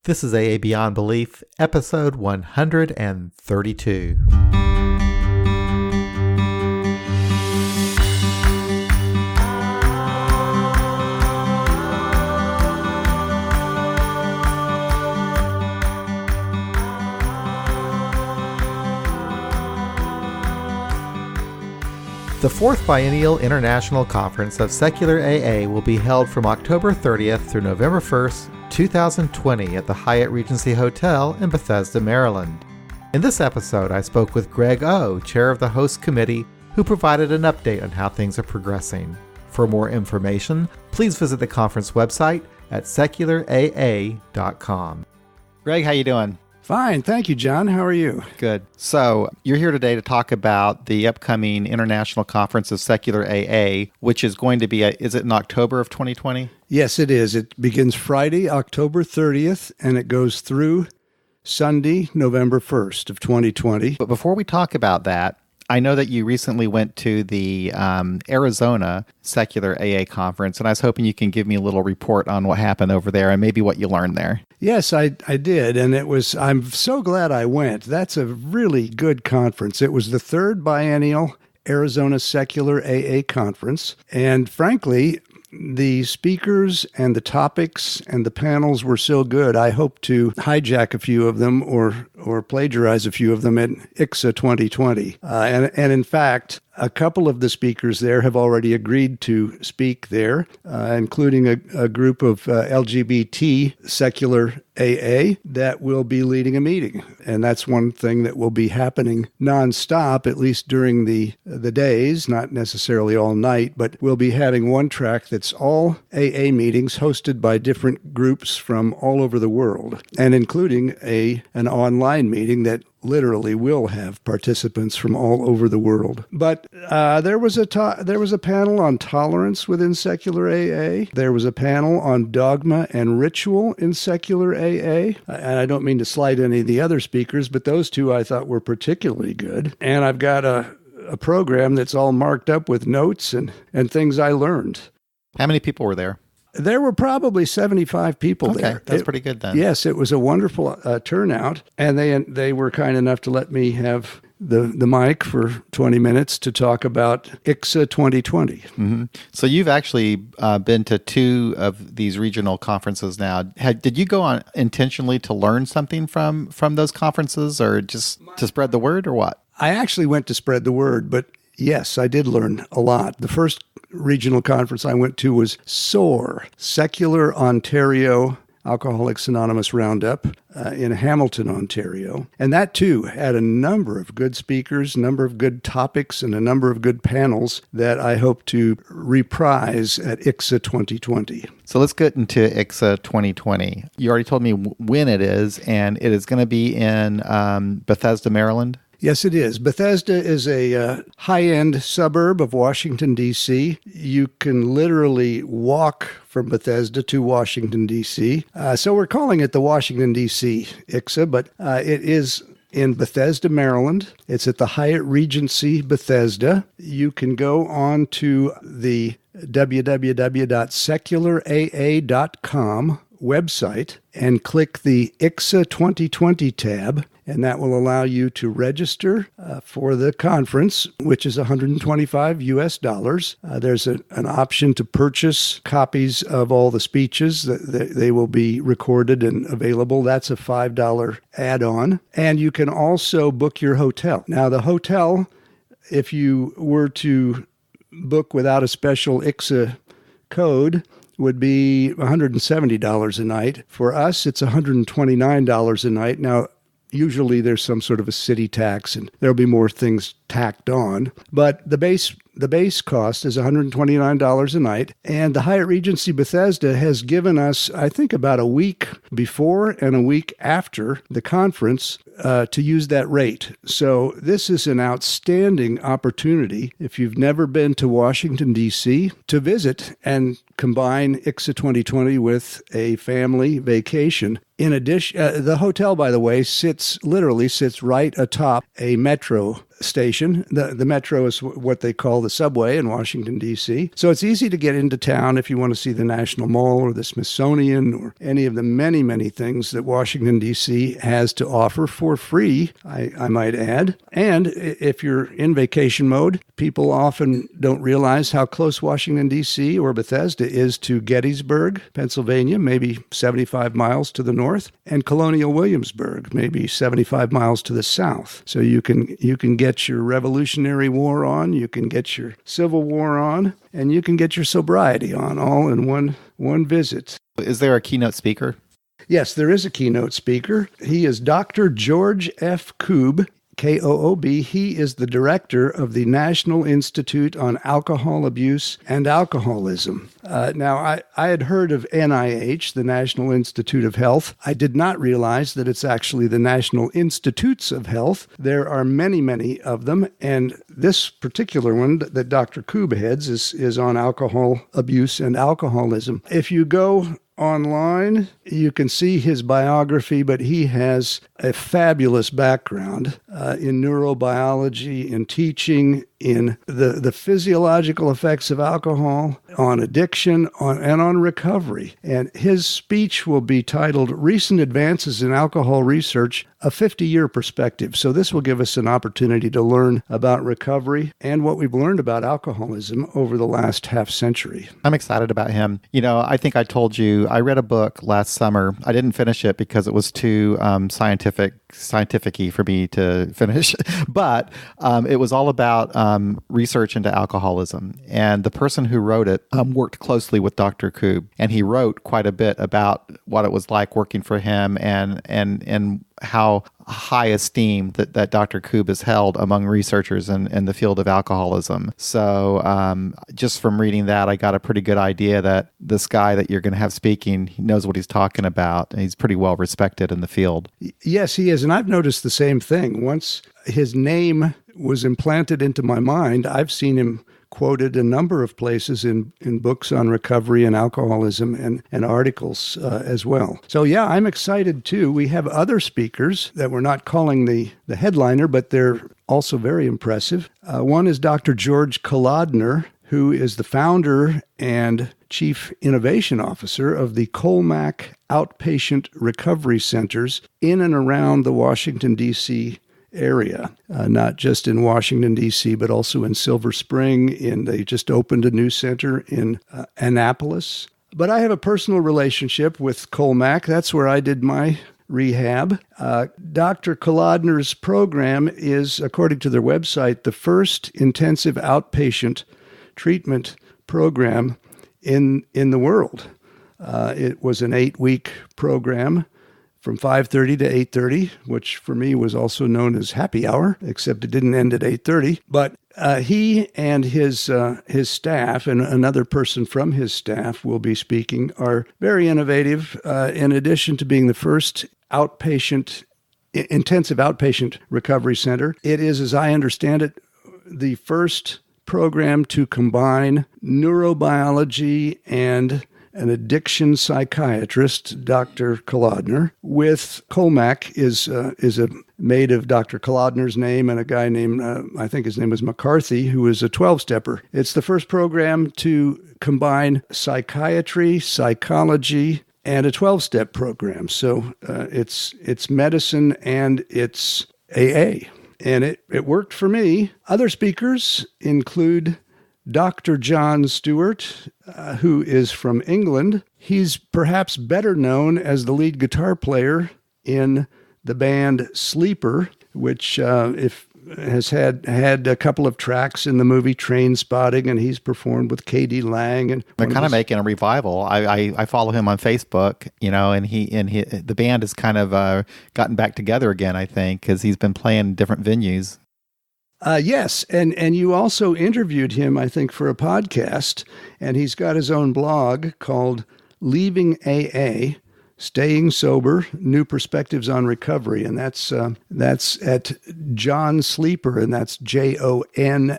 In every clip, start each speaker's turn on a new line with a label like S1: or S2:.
S1: This is AA Beyond Belief, episode 132. The fourth biennial International Conference of Secular AA will be held from October 30th through November 1st, 2020 at the Hyatt Regency Hotel in Bethesda, Maryland. In this episode, I spoke with Greg O., chair of the host committee, who provided an update on how things are progressing. For more information, please visit the conference website at secularaa.com. Greg, how you doing?
S2: Fine. Thank you, John. How are you?
S1: Good. So you're here today to talk about the upcoming International Conference of Secular AA, which is going to be, is it in October of 2020?
S2: Yes, it is. It begins Friday, October 30th, and it goes through Sunday, November 1st of 2020.
S1: But before we talk about that, I know that you recently went to the Arizona Secular AA Conference, and I was hoping you can give me a little report on what happened over there and maybe what you learned there.
S2: Yes, I did, and I'm so glad I went. That's a really good conference. It was the third biennial Arizona Secular AA Conference, and frankly, the speakers and the topics and the panels were so good, I hope to hijack a few of them or plagiarize a few of them at ICSA 2020. And in fact, a couple of the speakers there have already agreed to speak there, including a group of LGBT secular AA that will be leading a meeting. And that's one thing that will be happening nonstop, at least during the days, not necessarily all night, but we'll be having one track that's all AA meetings hosted by different groups from all over the world, and including an online meeting that literally will have participants from all over the world. But there was a panel on tolerance within secular AA. There was a panel on dogma and ritual in secular AA. And I don't mean to slight any of the other speakers, but those two I thought were particularly good. And I've got a program that's all marked up with notes and things I learned.
S1: How many people were there?
S2: There were probably 75 people there.
S1: Okay, that's pretty good then.
S2: Yes, it was a wonderful turnout, and they were kind enough to let me have the mic for 20 minutes to talk about ICSA 2020.
S1: Mm-hmm. So you've actually been to two of these regional conferences now. Did you go on intentionally to learn something from those conferences, or just to spread the word, or what?
S2: I actually went to spread the word, but yes, I did learn a lot. The first regional conference I went to was SOAR, Secular Ontario Alcoholics Anonymous Roundup in Hamilton, Ontario. And that too had a number of good speakers, a number of good topics, and a number of good panels that I hope to reprise at ICSA 2020.
S1: So let's get into ICSA 2020. You already told me when it is, and it is going to be in Bethesda, Maryland?
S2: Yes, it is. Bethesda is a high-end suburb of Washington, D.C. You can literally walk from Bethesda to Washington, D.C. So we're calling it the Washington, D.C. ICSA, but it is in Bethesda, Maryland. It's at the Hyatt Regency Bethesda. You can go on to the www.seculara.com website and click the ICSA 2020 tab, and that will allow you to register for the conference, which is $125. There's an option to purchase copies of all the speeches. They will be recorded and available. That's a $5 add-on. And you can also book your hotel. Now, the hotel, if you were to book without a special ICSA code, would be $170 a night. For us, it's $129 a night. Now, usually there's some sort of a city tax, and there'll be more things tacked on. But the base cost is $129 a night. And the Hyatt Regency Bethesda has given us, I think, about a week before and a week after the conference to use that rate. So this is an outstanding opportunity, if you've never been to Washington, D.C., to visit and combine ICSA 2020 with a family vacation. In addition, the hotel, by the way, sits right atop a metro station. The metro is what they call the subway in Washington, D.C. So it's easy to get into town if you want to see the National Mall or the Smithsonian or any of the many, many things that Washington, D.C. has to offer for free, I might add. And if you're in vacation mode, people often don't realize how close Washington, D.C. or Bethesda is to Gettysburg, Pennsylvania, maybe 75 miles to the north, and Colonial Williamsburg, maybe 75 miles to the south. So you can get your Revolutionary War on, you can get your Civil War on, and you can get your sobriety on, all in one visit.
S1: Is there a keynote speaker?
S2: Yes, there is a keynote speaker. He is Dr. George F. Koob, Koob. He is the director of the National Institute on Alcohol Abuse and Alcoholism. Now, I had heard of NIH, the National Institute of Health. I did not realize that it's actually the National Institutes of Health. There are many, many of them, and this particular one that Dr. Koob heads is on alcohol abuse and alcoholism. If you go online, you can see his biography, but he has a fabulous background in neurobiology, in teaching, in the physiological effects of alcohol, on addiction, and on recovery. And his speech will be titled Recent Advances in Alcohol Research, a 50-Year Perspective. So this will give us an opportunity to learn about recovery and what we've learned about alcoholism over the last half century.
S1: I'm excited about him. I think I told you, I read a book last summer. I didn't finish it because it was too scientific-y for me to finish, but it was all about research into alcoholism. And the person who wrote it worked closely with Dr. Koob, and he wrote quite a bit about what it was like working for him and how high esteem that Dr. Koob is held among researchers in the field of alcoholism. So just from reading that, I got a pretty good idea that this guy that you're going to have speaking, he knows what he's talking about, and he's pretty well respected in the field. Yes,
S2: he is. And I've noticed the same thing. Once his name was implanted into my mind, I've seen him quoted a number of places in books on recovery and alcoholism and articles as well. So yeah, I'm excited too. We have other speakers that we're not calling the headliner, but they're also very impressive. One is Dr. Georg Kolodner, who is the founder and Chief Innovation Officer of the Kolmac Outpatient Recovery Centers in and around the Washington, D.C. area, not just in Washington, D.C., but also in Silver Spring. They just opened a new center in Annapolis. But I have a personal relationship with Kolmac. That's where I did my rehab. Dr. Kolodner's program is, according to their website, the first intensive outpatient treatment program in the world. It was an 8-week program from 5:30 to 8:30, which for me was also known as happy hour, except it didn't end at 8:30. But he and his staff and another person from his staff will be speaking are very innovative. In addition to being the first intensive outpatient recovery center, it is, as I understand it, the first program to combine neurobiology and an addiction psychiatrist, Dr. Kolodner, with Kolmac is made of Dr. Kolodner's name and a guy named, I think his name was McCarthy, who is a 12-stepper. It's the first program to combine psychiatry, psychology, and a 12-step program. So it's medicine and it's AA. And it worked for me. Other speakers include Dr. Jon Stewart, who is from England. He's perhaps better known as the lead guitar player in the band Sleeper, which has had a couple of tracks in the movie Trainspotting, and he's performed with K.D. Lang. And
S1: they're kind of making a revival. I follow him on Facebook, and the band has kind of gotten back together again, I think, because he's been playing different venues.
S2: Yes, and you also interviewed him, I think, for a podcast, and he's got his own blog called Leaving AA, Staying Sober, New Perspectives on Recovery, and that's at Jon Sleeper, and that's JONSLEEPER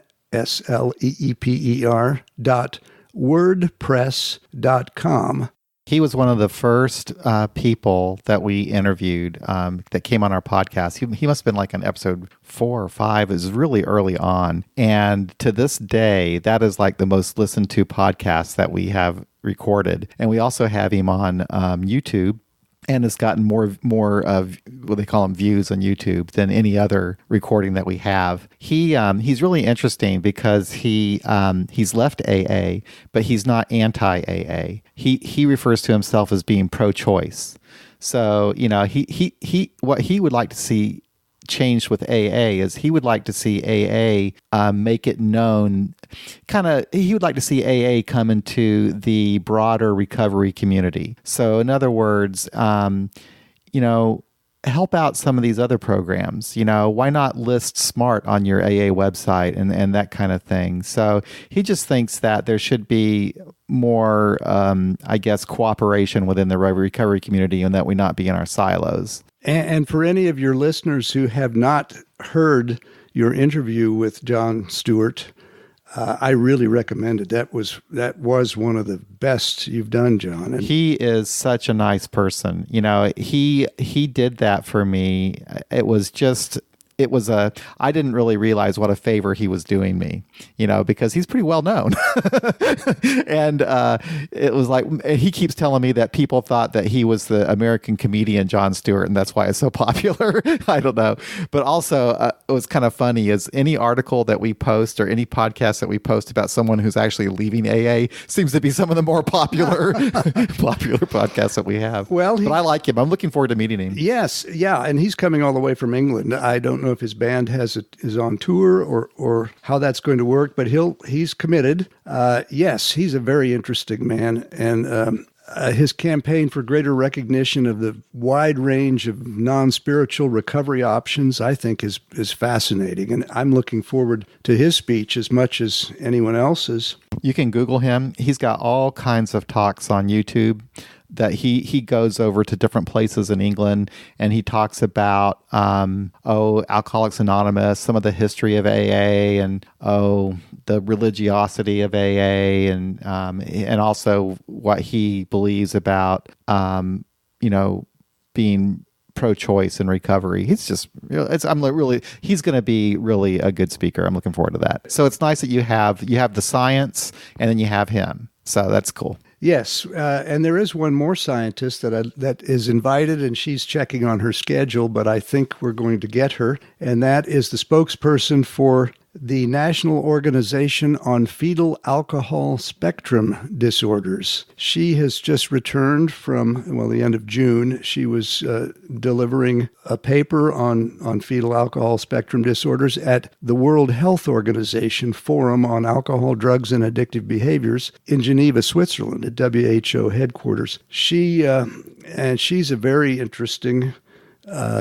S2: .wordpress.com.
S1: He was one of the first people that we interviewed that came on our podcast. He must have been like on episode 4 or 5. It was really early on. And to this day, that is like the most listened to podcast that we have recorded. And we also have him on YouTube. And has gotten more of what they call them views on YouTube than any other recording that we have. He's really interesting because he's left AA, but he's not anti-AA. He refers to himself as being pro-choice. So he what he would like to see changed with AA is he would like to see AA make it known. He would like to see AA come into the broader recovery community. So in other words, help out some of these other programs. Why not list SMART on your AA website and that kind of thing? So he just thinks that there should be more, cooperation within the recovery community and that we not be in our silos.
S2: And for any of your listeners who have not heard your interview with Jon Stewart, I really recommend it. That was one of the best you've done, Jon. And
S1: he is such a nice person. He did that for me. I didn't really realize what a favor he was doing me, because he's pretty well known. And it was like, he keeps telling me that people thought that he was the American comedian Jon Stewart, and that's why it's so popular. I don't know. But also, it was kind of funny is any article that we post or any podcast that we post about someone who's actually leaving AA seems to be some of the more popular podcasts that we have.
S2: Well,
S1: but I like him. I'm looking forward to meeting him.
S2: Yes. Yeah. And he's coming all the way from England. I don't know if his band is on tour or how that's going to work, but he's committed. Yes, he's a very interesting man, and his campaign for greater recognition of the wide range of non-spiritual recovery options, I think, is fascinating, and I'm looking forward to his speech as much as anyone else's.
S1: You can Google him. He's got all kinds of talks on YouTube that he goes over to different places in England, and he talks about Alcoholics Anonymous, some of the history of AA, and the religiosity of AA, and also what he believes about being pro-choice and recovery. He's just he's going to be really a good speaker. I'm looking forward to that. So it's nice that you have the science and then you have him. So that's cool.
S2: Yes, and there is one more scientist that is invited, and she's checking on her schedule, but I think we're going to get her, and that is the spokesperson for the National Organization on Fetal Alcohol Spectrum Disorders. She has just returned from, the end of June. She was delivering a paper on fetal alcohol spectrum disorders at the World Health Organization Forum on Alcohol, Drugs, and Addictive Behaviors in Geneva, Switzerland, at WHO headquarters. She's a very interesting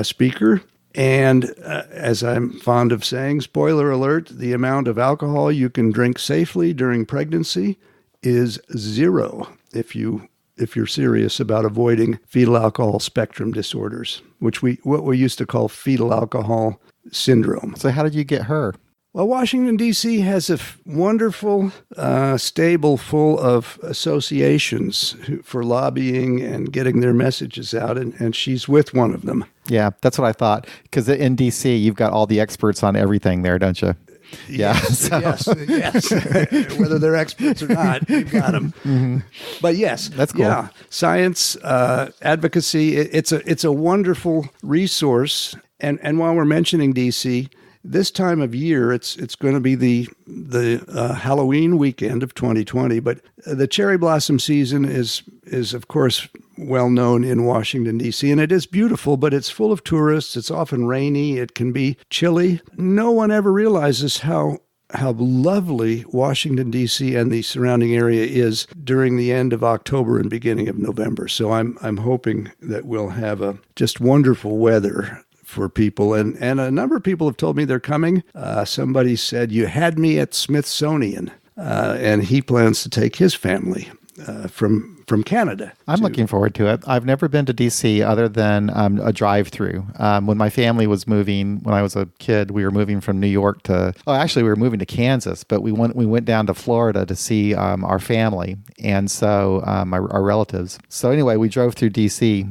S2: speaker. And as I'm fond of saying, spoiler alert, the amount of alcohol you can drink safely during pregnancy is 0 if you're serious about avoiding fetal alcohol spectrum disorders, what we used to call fetal alcohol syndrome.
S1: So how did you get her?
S2: Well, Washington, D.C. has a wonderful stable full of associations for lobbying and getting their messages out, and she's with one of them.
S1: Yeah, that's what I thought. Because in D.C., you've got all the experts on everything there, don't you? Yeah.
S2: Yes. Whether they're experts or not, you've got them. Mm-hmm. But yes,
S1: that's cool.
S2: Yeah, science, advocacy. It's a wonderful resource. And while we're mentioning DC, this time of year, it's going to be the Halloween weekend of 2020. But the cherry blossom season is of course well known in Washington, D.C., and it is beautiful, but it's full of tourists. It's often rainy. It can be chilly. No one ever realizes how lovely Washington, D.C. and the surrounding area is during the end of October and beginning of November. So I'm hoping that we'll have just wonderful weather for people. And a number of people have told me they're coming. Somebody said, "You had me at Smithsonian," and he plans to take his family from from Canada.
S1: I'm looking forward to it. I've never been to D.C. other than a drive-through. When my family was moving, when I was a kid, we were moving from New York to, we were moving to Kansas, but we went down to Florida to see our family, and so our relatives. So anyway, we drove through D.C.,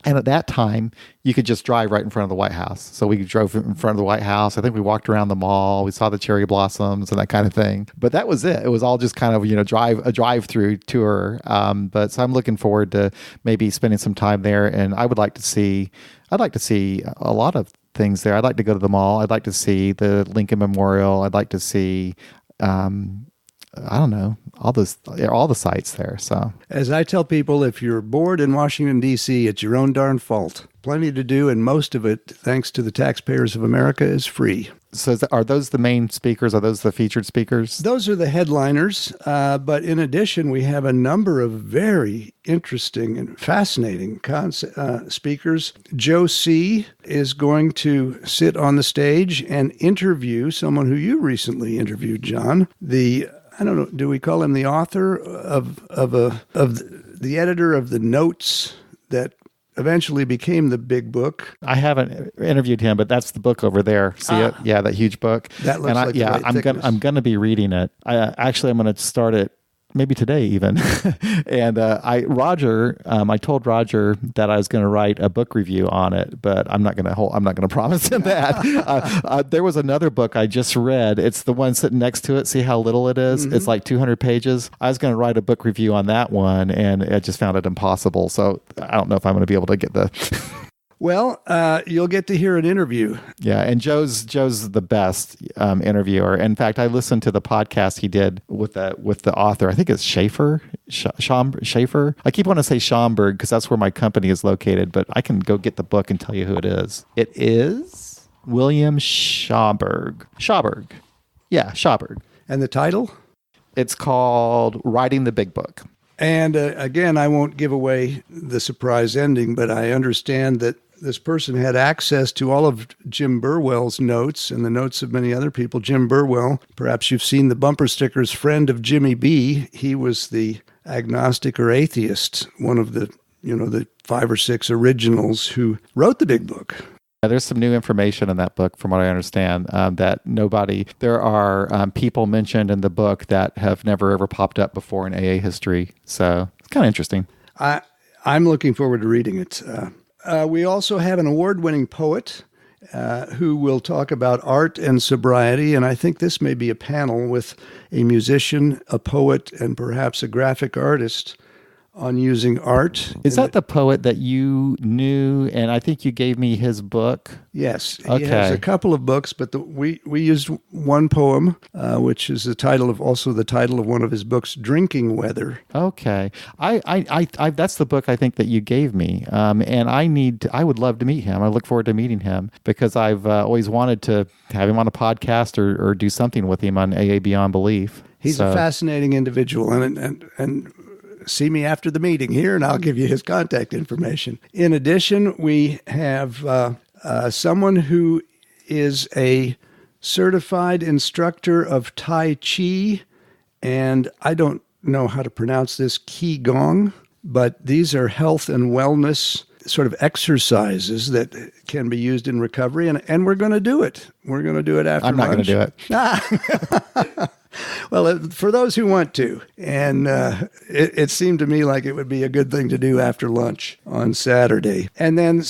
S1: and at that time, you could just drive right in front of the White House. So we drove in front of the White House. I think we walked around the mall. We saw the cherry blossoms and that kind of thing. But that was it. It was all just kind of, a drive-through tour. But so I'm looking forward to maybe spending some time there. And I'd like to see a lot of things there. I'd like to go to the mall. I'd like to see the Lincoln Memorial. I'd like to see, I don't know, all the sites there. So,
S2: as I tell people, if you're bored in Washington, D.C., it's your own darn fault. Plenty to do, and most of it, thanks to the taxpayers of America, is free.
S1: So are those the main speakers? Are those the featured speakers?
S2: Those are the headliners. But in addition, we have a number of very interesting and fascinating speakers. Joe C. is going to sit on the stage and interview someone who you recently interviewed, John. I don't know, do we call him the author of the editor of the notes that eventually became the big book?
S1: I haven't interviewed him, but that's the book over there. See it? Yeah, that huge book.
S2: That looks like
S1: I'm gonna be reading it. I'm gonna start it maybe today even. And I told Roger that I was going to write a book review on it, but I'm not going to promise him that. There was another book I just read. It's the one sitting next to it. See how little it is? Mm-hmm. It's like 200 pages. I was going to write a book review on that one, and I just found it impossible. So I don't know if I'm going to be able to get the...
S2: Well, you'll get to hear an interview.
S1: Yeah, and Joe's the best interviewer. In fact, I listened to the podcast he did with the author. I think it's Schaefer. Schaefer. I keep wanting to say Schomburg because that's where my company is located, but I can go get the book and tell you who it is. It is William Schomburg. Schauberg. Yeah, Schauberg.
S2: And the title?
S1: It's called Writing the Big Book.
S2: And again, I won't give away the surprise ending, but I understand that this person had access to all of Jim Burwell's notes and the notes of many other people. Jim Burwell, perhaps you've seen the bumper stickers, friend of Jimmy B. He was the agnostic or atheist, one of the 5 or 6 originals who wrote the big book.
S1: There's some new information in that book, from what I understand, there are people mentioned in the book that have never ever popped up before in AA history. So it's kind of interesting.
S2: I'm looking forward to reading it. We also have an award-winning poet who will talk about art and sobriety. And I think this may be a panel with a musician, a poet, and perhaps a graphic artist on using art.
S1: Is that the poet that you knew, and I think you gave me his book?
S2: Yes. He has a couple of books, but we used one poem, which is the title of one of his books, Drinking Weather.
S1: Okay. I that's the book I think that you gave me, and I would love to meet him. I look forward to meeting him because I've always wanted to have him on a podcast or do something with him on AA Beyond Belief.
S2: He's a fascinating individual, and see me after the meeting here, and I'll give you his contact information. In addition, we have someone who is a certified instructor of Tai Chi, and I don't know how to pronounce this, Qigong, but these are health and wellness sort of exercises that can be used in recovery, and we're going to do it. We're going to do it after lunch.
S1: I'm not going to do it.
S2: Well, for those who want to. And it seemed to me like it would be a good thing to do after lunch on Saturday. And then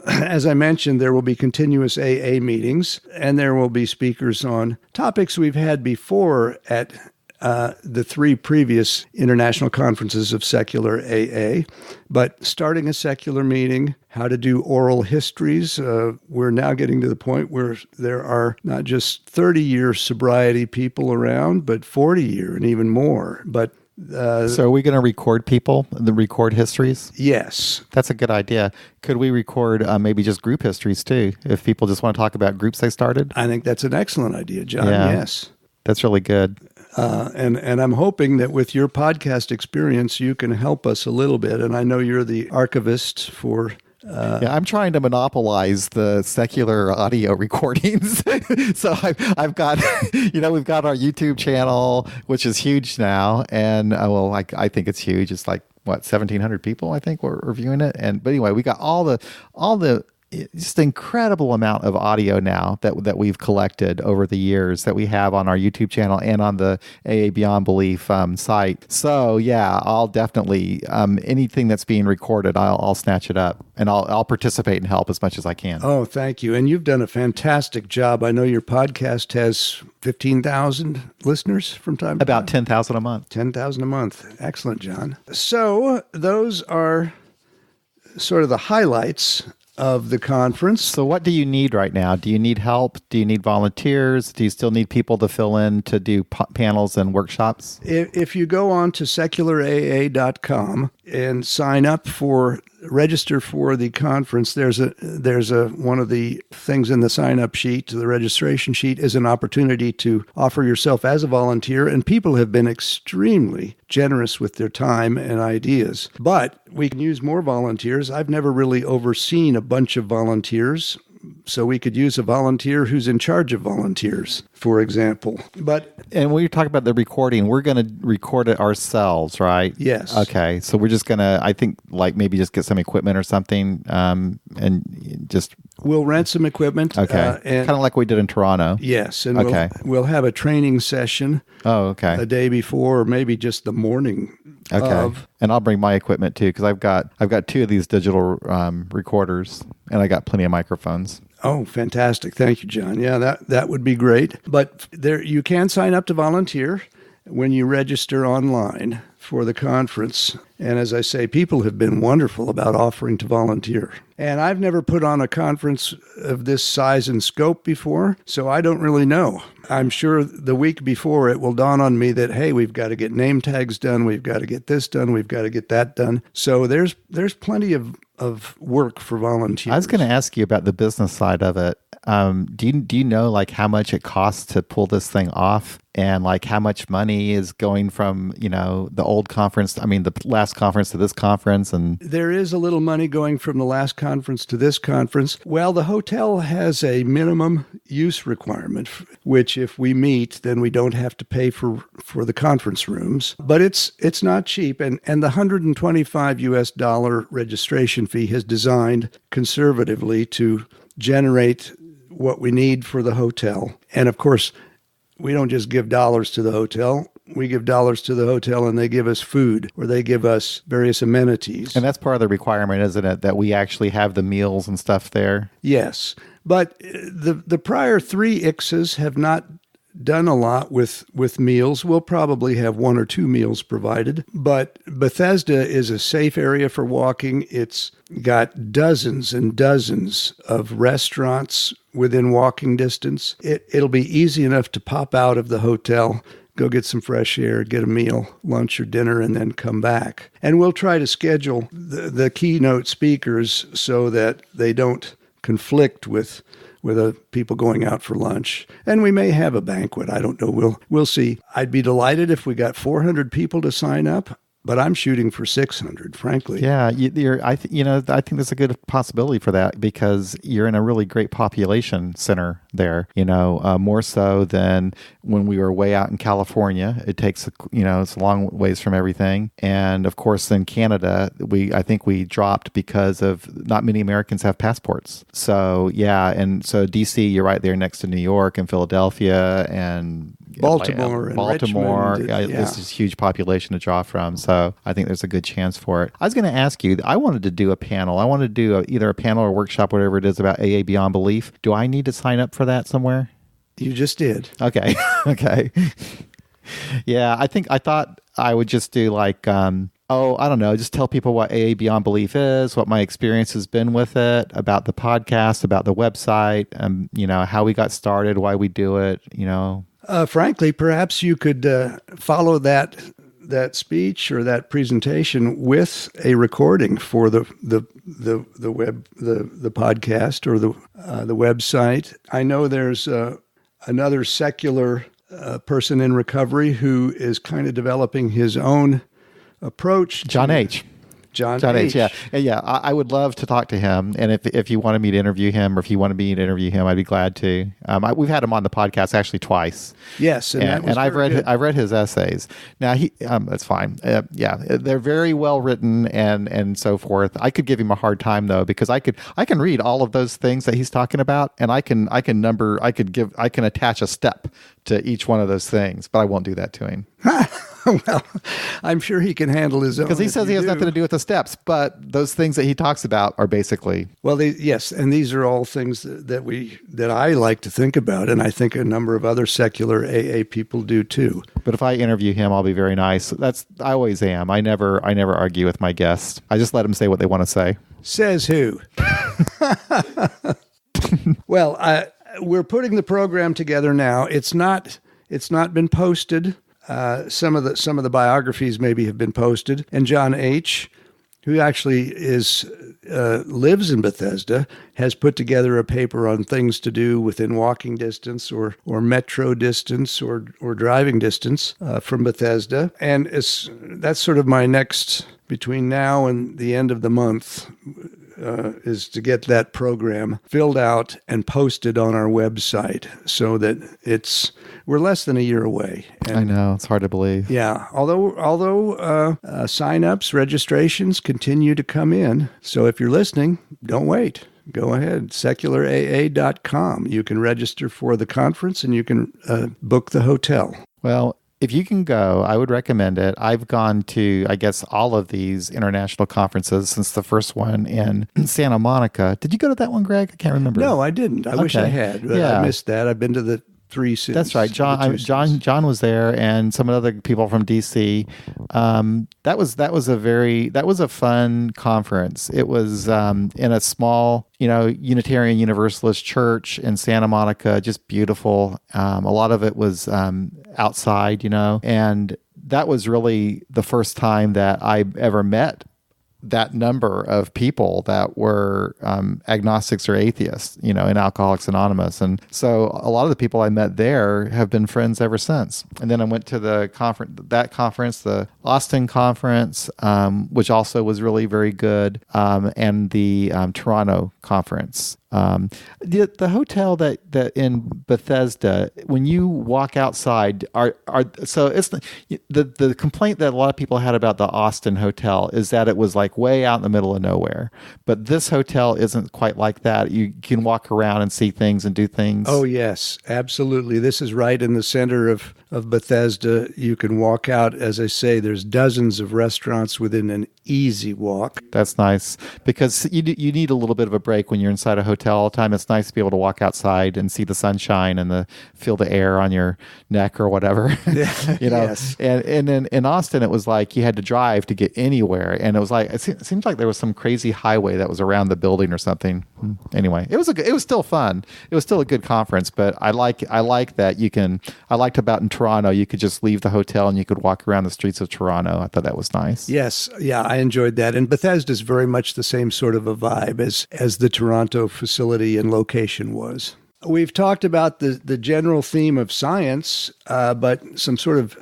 S2: as I mentioned, there will be continuous AA meetings, and there will be speakers on topics we've had before at the 3 previous international conferences of secular AA. But starting a secular meeting, how to do oral histories. We're now getting to the point where there are not just 30-year sobriety people around, but 40-year and even more. But
S1: so are we going to record record histories?
S2: Yes.
S1: That's a good idea. Could we record maybe just group histories too, if people just want to talk about groups they started?
S2: I think that's an excellent idea, John. Yeah. Yes.
S1: That's really good.
S2: And I'm hoping that with your podcast experience, you can help us a little bit. And I know you're the archivist for
S1: Yeah, I'm trying to monopolize the secular audio recordings. So I've got, we've got our YouTube channel, which is huge now. And I think it's huge. It's like, 1,700 people, I think, were viewing it. But anyway, we got all the just incredible amount of audio now that we've collected over the years that we have on our YouTube channel and on the AA Beyond Belief site. So yeah, I'll definitely anything that's being recorded, I'll snatch it up and I'll participate and help as much as I can.
S2: Oh, thank you. And you've done a fantastic job. I know your podcast has 15,000 listeners from time to time.
S1: About 10,000 a month.
S2: 10,000 a month. Excellent, John. So those are sort of the highlights of the conference.
S1: So what do you need right now? Do you need help? Do you need volunteers? Do you still need people to fill in to do panels and workshops?
S2: If you go on to secularaa.com and register for the conference, there's one of the things in the sign-up sheet, the registration sheet, is an opportunity to offer yourself as a volunteer, and people have been extremely generous with their time and ideas. But we can use more volunteers. I've never really overseen a bunch of volunteers, so we could use a volunteer who's in charge of volunteers, for example.
S1: And when you talk about the recording, we're going to record it ourselves, right?
S2: Yes.
S1: Okay. So we're just going to, I think, maybe just get some equipment or something, and just...
S2: We'll rent some equipment.
S1: Okay. Kind of like we did in Toronto.
S2: Yes. And
S1: okay.
S2: We'll have a training session.
S1: Oh, okay.
S2: A day before, or maybe just the morning.
S1: Okay. And I'll bring my equipment too, because I've got two of these digital recorders, and I got plenty of microphones.
S2: Oh, fantastic. Thank you, John. Yeah, that would be great. But you can sign up to volunteer when you register online for the conference. And as I say, people have been wonderful about offering to volunteer. And I've never put on a conference of this size and scope before, so I don't really know. I'm sure the week before it will dawn on me that, hey, we've got to get name tags done, we've got to get this done, we've got to get that done. So there's plenty of work for volunteers.
S1: I was going to ask you about the business side of it. Do you know how much it costs to pull this thing off, and how much money is going from the old conference, the last conference to this conference? And
S2: there is a little money going from the last conference to this conference. Well, the hotel has a minimum use requirement, which if we meet, then we don't have to pay for the conference rooms. But it's not cheap, and the $125 registration fee is designed conservatively to generate what we need for the hotel. And of course, we don't just give dollars to the hotel. We give dollars to the hotel and they give us food, or they give us various amenities.
S1: And that's part of the requirement, isn't it? That we actually have the meals and stuff there?
S2: Yes. But the prior 3 ICSs have not done a lot with meals. We'll probably have 1 or 2 meals provided. But Bethesda is a safe area for walking. It's got dozens and dozens of restaurants within walking distance. It'll be easy enough to pop out of the hotel, go get some fresh air, get a meal, lunch or dinner, and then come back. And we'll try to schedule the keynote speakers so that they don't conflict with people going out for lunch. And we may have a banquet. I don't know. We'll see. I'd be delighted if we got 400 people to sign up, but I'm shooting for 600, frankly.
S1: Yeah, I think there's a good possibility for that, because you're in a really great population center there. More so than when we were way out in California. It takes it's a long ways from everything. And of course, in Canada, I think we dropped because of not many Americans have passports. So yeah, and so DC, you're right there next to New York and Philadelphia and
S2: Baltimore and Richmond.
S1: This is a huge population to draw from. So I think there's a good chance for it. I was going to ask you, I wanted to do a panel. I wanted to do either a panel or workshop, whatever it is, about AA Beyond Belief. Do I need to sign up for that somewhere?
S2: You just did.
S1: Okay. Okay. Yeah, I thought I would just do I don't know, just tell people what AA Beyond Belief is, what my experience has been with it, about the podcast, about the website, how we got started, why we do it,
S2: Frankly, perhaps you could follow that speech or that presentation with a recording for the podcast or the website. I know there's another secular person in recovery who is kind of developing his own approach.
S1: John H.
S2: John
S1: H. Yeah, and yeah. I would love to talk to him, and if you wanted me to interview him, or if you wanted me to interview him, I'd be glad to. We've had him on the podcast actually twice.
S2: Yes, and
S1: I've read his essays. Now that's fine. Yeah, they're very well written and so forth. I could give him a hard time though, because I can read all of those things that he's talking about, and I can attach a step to each one of those things, but I won't do that to him.
S2: Well, I'm sure he can handle his own.
S1: Because he says he has nothing to do with the steps, but those things that he talks about are basically...
S2: Well, yes, and these are all things that I like to think about, and I think a number of other secular AA people do too.
S1: But if I interview him, I'll be very nice. I always am. I never argue with my guests. I just let them say what they want to say.
S2: Says who? Well, we're putting the program together now. It's not been posted. Some of the biographies maybe have been posted, and Jon H., who actually lives in Bethesda, has put together a paper on things to do within walking distance or metro distance or driving distance from Bethesda, and that's sort of my next, between now and the end of the month, is to get that program filled out and posted on our website, so that we're less than a year away. And
S1: I know, it's hard to believe.
S2: Yeah, although sign-ups, registrations continue to come in. So if you're listening, don't wait. Go ahead, secularaa.com. You can register for the conference, and you can book the hotel.
S1: Well, if you can go, I would recommend it. I've gone to, I guess, all of these international conferences since the first one in Santa Monica. Did you go to that one, Greg? I can't remember.
S2: No, I didn't. I wish I had. But yeah. I missed that. I've been to the 3 cities.
S1: That's right. John was there, and some other people from DC. That was a fun conference. It was in a small, Unitarian Universalist church in Santa Monica, just beautiful. A lot of it was outside, and that was really the first time that I ever met that number of people that were agnostics or atheists, in Alcoholics Anonymous. And so a lot of the people I met there have been friends ever since. And then I went to the conference, the Austin conference, which also was really very good, and the Toronto conference. The hotel that in Bethesda, when you walk outside, so it's the complaint that a lot of people had about the Austin hotel is that it was like way out in the middle of nowhere. But this hotel isn't quite like that. You can walk around and see things and do things.
S2: Oh yes, absolutely. This is right in the center of Bethesda. You can walk out, as I say, there's dozens of restaurants within an easy walk.
S1: That's nice, because you need a little bit of a break when you're inside a hotel all the time. It's nice to be able to walk outside and see the sunshine and feel the air on your neck or whatever.
S2: Yes.
S1: And then in Austin, it was like you had to drive to get anywhere, and it was like it seems like there was some crazy highway that was around the building or something. Anyway, it was still fun. It was still a good conference, but I like that I liked about in Toronto, you could just leave the hotel and you could walk around the streets of Toronto. I thought that was nice.
S2: Yes. Yeah, I enjoyed that. And Bethesda is very much the same sort of a vibe as the Toronto facility and location was. We've talked about the general theme of science, but some sort of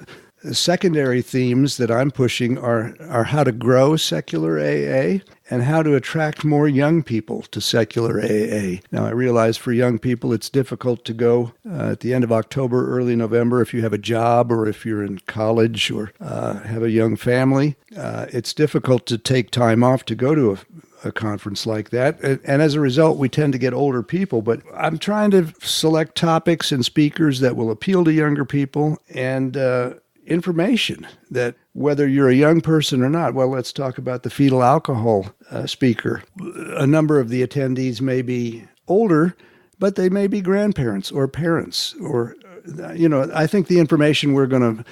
S2: secondary themes that I'm pushing are how to grow secular AA and how to attract more young people to secular AA. Now, I realize for young people it's difficult to go at the end of October, early November, if you have a job or if you're in college or have a young family. It's difficult to take time off to go to a conference like that. And as a result, we tend to get older people. But I'm trying to select topics and speakers that will appeal to younger people and information that whether you're a young person or not. Well, let's talk about the fetal alcohol speaker. A number of the attendees may be older, but they may be grandparents or parents or, I think the information we're going to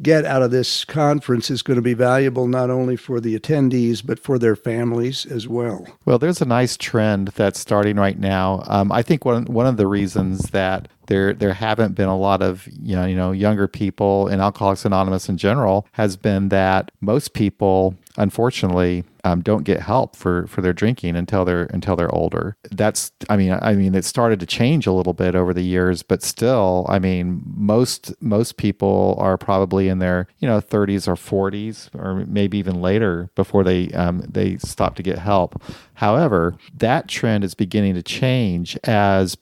S2: get out of this conference is going to be valuable not only for the attendees, but for their families as well.
S1: Well, there's a nice trend that's starting right now. I think one of the reasons that there haven't been a lot of younger people in Alcoholics Anonymous in general has been that most people, unfortunately, don't get help for their drinking until they're older. That's, I mean, it started to change a little bit over the years, but still, I mean, most people are probably in their 30s or 40s, or maybe even later before they stop to get help. However, that trend is beginning to change as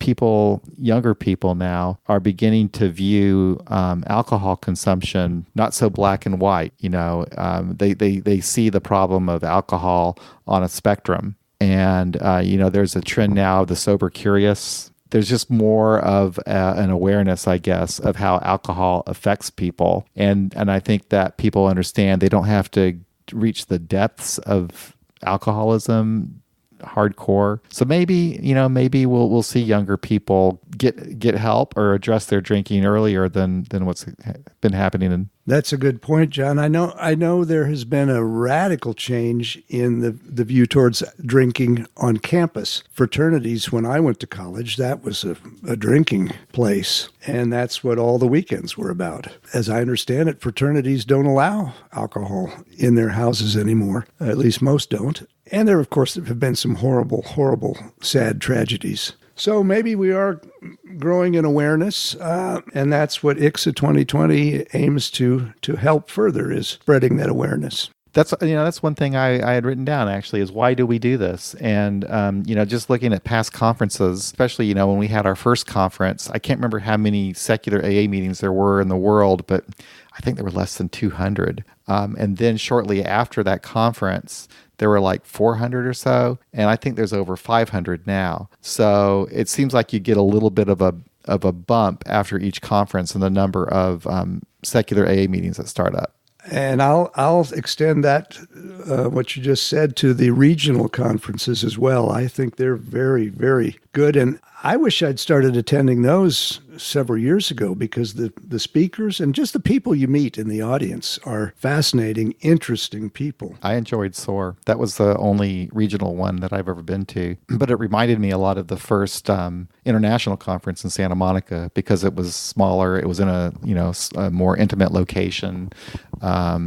S1: younger people now are beginning to view alcohol consumption not so black and white. They see the problem of alcohol on a spectrum, and there's a trend now of the sober curious. There's just more of an awareness, I guess, of how alcohol affects people, and I think that people understand they don't have to reach the depths of alcoholism hardcore. So maybe we'll see younger people get help or address their drinking earlier than what's been happening.
S2: That's a good point, John. I know there has been a radical change in the view towards drinking on campus. Fraternities, when I went to college, that was a drinking place, and that's what all the weekends were about. As I understand it, fraternities don't allow alcohol in their houses anymore. At least most don't. And there, of course, have been some horrible, horrible, sad tragedies. So maybe we are growing in awareness, and that's what ICSA 2020 aims to help further, is spreading that awareness.
S1: That's one thing I had written down, actually, is why do we do this? And, just looking at past conferences, especially, when we had our first conference, I can't remember how many secular AA meetings there were in the world, but I think there were less than 200. And then shortly after that conference, there were like 400 or so, and I think there's over 500 now. So it seems like you get a little bit of a bump after each conference in the number of secular AA meetings that start up.
S2: And I'll extend that, what you just said, to the regional conferences as well. I think they're very, very good. And I wish I'd started attending those several years ago, because the speakers and just the people you meet in the audience are fascinating, interesting people.
S1: I enjoyed SOAR. That was the only regional one that I've ever been to. But it reminded me a lot of the first international conference in Santa Monica, because it was smaller. It was in a more intimate location. I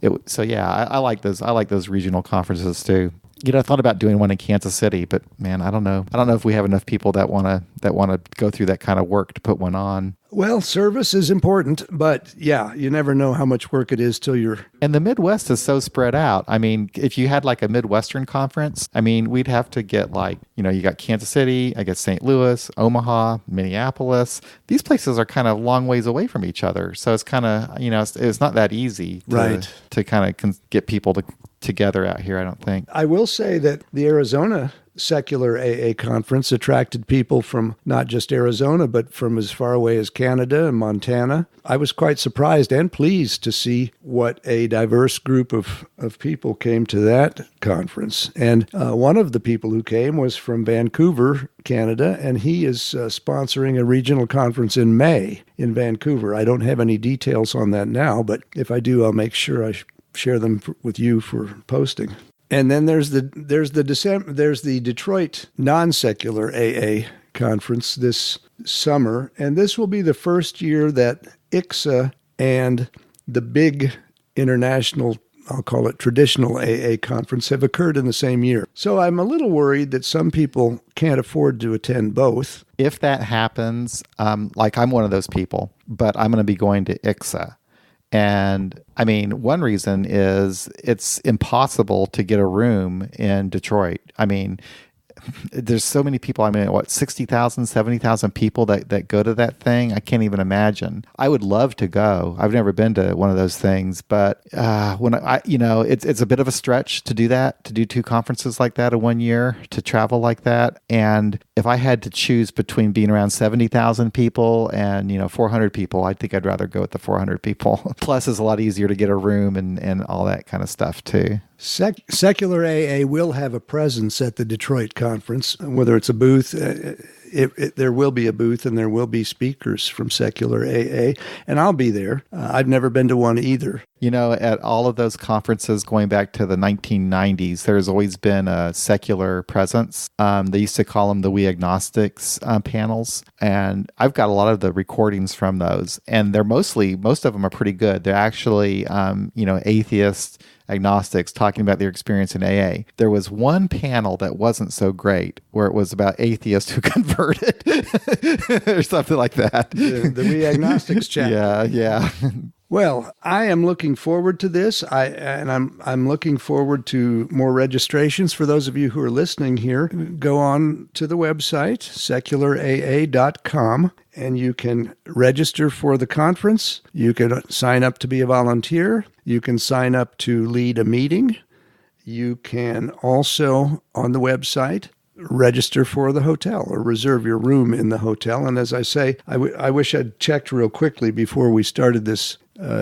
S1: like those. I like those regional conferences too. I thought about doing one in Kansas City, but man, I don't know. I don't know if we have enough people that want to go through that kind of work to put one on.
S2: Well, service is important, but yeah, you never know how much work it is till you're...
S1: And the Midwest is so spread out. I mean, if you had like a Midwestern conference, I mean, we'd have to get you got Kansas City, I guess St. Louis, Omaha, Minneapolis. These places are kind of long ways away from each other. So it's kind of, it's not that easy to kind of get people together out here, I don't think.
S2: I will say that the Arizona Secular AA Conference attracted people from not just Arizona, but from as far away as Canada and Montana. I was quite surprised and pleased to see what a diverse group of people came to that conference. And one of the people who came was from Vancouver, Canada, and he is sponsoring a regional conference in May in Vancouver. I don't have any details on that now, but if I do, I'll make sure I share them with you for posting. And then there's the Detroit non-secular AA conference this summer, and this will be the first year that ICSA and the big international, I'll call it traditional AA conference, have occurred in the same year. So I'm a little worried that some people can't afford to attend both.
S1: If that happens, I'm one of those people, but I'm going to be going to ICSA. And I mean, one reason is it's impossible to get a room in Detroit. I mean, there's so many people. I mean, 60,000, 70,000 people that go to that thing? I can't even imagine. I would love to go. I've never been to one of those things, but it's a bit of a stretch to do that, to do two conferences like that in 1 year, to travel like that. And if I had to choose between being around 70,000 people and, 400 people, I think I'd rather go with the 400 people. Plus, it's a lot easier to get a room and all that kind of stuff too.
S2: Secular AA will have a presence at the Detroit conference, whether it's a booth. There will be a booth and there will be speakers from Secular AA, and I'll be there. I've never been to one either.
S1: At all of those conferences going back to the 1990s, there's always been a secular presence. They used to call them the We Agnostics panels, and I've got a lot of the recordings from those, and they're most of them are pretty good. They're actually, atheists, agnostics talking about their experience in AA. There was one panel that wasn't so great, where it was about atheists who converted or something like that.
S2: The We Agnostics chapter.
S1: Yeah.
S2: Well, I am looking forward to this. I'm looking forward to more registrations. For those of you who are listening here, go on to the website, secularaa.com, and you can register for the conference. You can sign up to be a volunteer. You can sign up to lead a meeting. You can also, on the website, register for the hotel or reserve your room in the hotel. And as I say, I wish I'd checked real quickly before we started this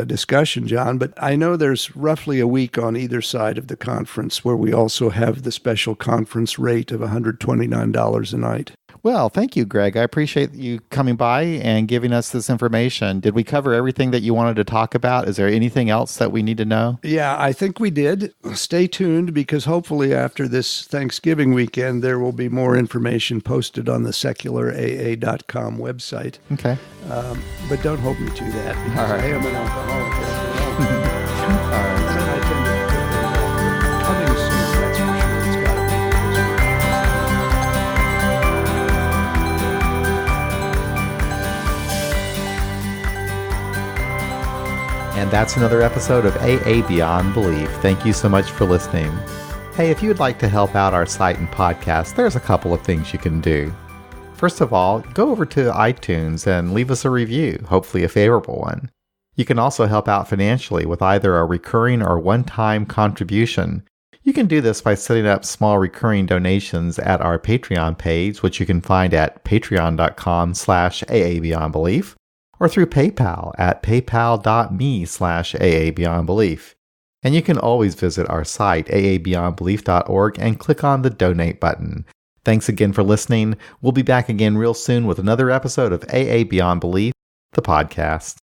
S2: discussion, John, but I know there's roughly a week on either side of the conference where we also have the special conference rate of $129 a night.
S1: Well, thank you, Greg. I appreciate you coming by and giving us this information. Did we cover everything that you wanted to talk about? Is there anything else that we need to know?
S2: Yeah, I think we did. Stay tuned because hopefully after this Thanksgiving weekend, there will be more information posted on the secularaa.com website.
S1: Okay.
S2: But don't hold me to that because
S1: All right.
S2: I am an alcoholic.
S1: All right.
S2: And I tend to coming soon, that's for sure. It's got to be.
S1: And that's another episode of AA Beyond Belief. Thank you so much for listening. Hey, if you would like to help out our site and podcast, there's a couple of things you can do. First of all, go over to iTunes and leave us a review, hopefully a favorable one. You can also help out financially with either a recurring or one-time contribution. You can do this by setting up small recurring donations at our Patreon page, which you can find at patreon.com/AABeyondBelief, or through PayPal at paypal.me/AABeyondBelief. And you can always visit our site, aabeyondbelief.org, and click on the donate button. Thanks again for listening. We'll be back again real soon with another episode of AA Beyond Belief, the podcast.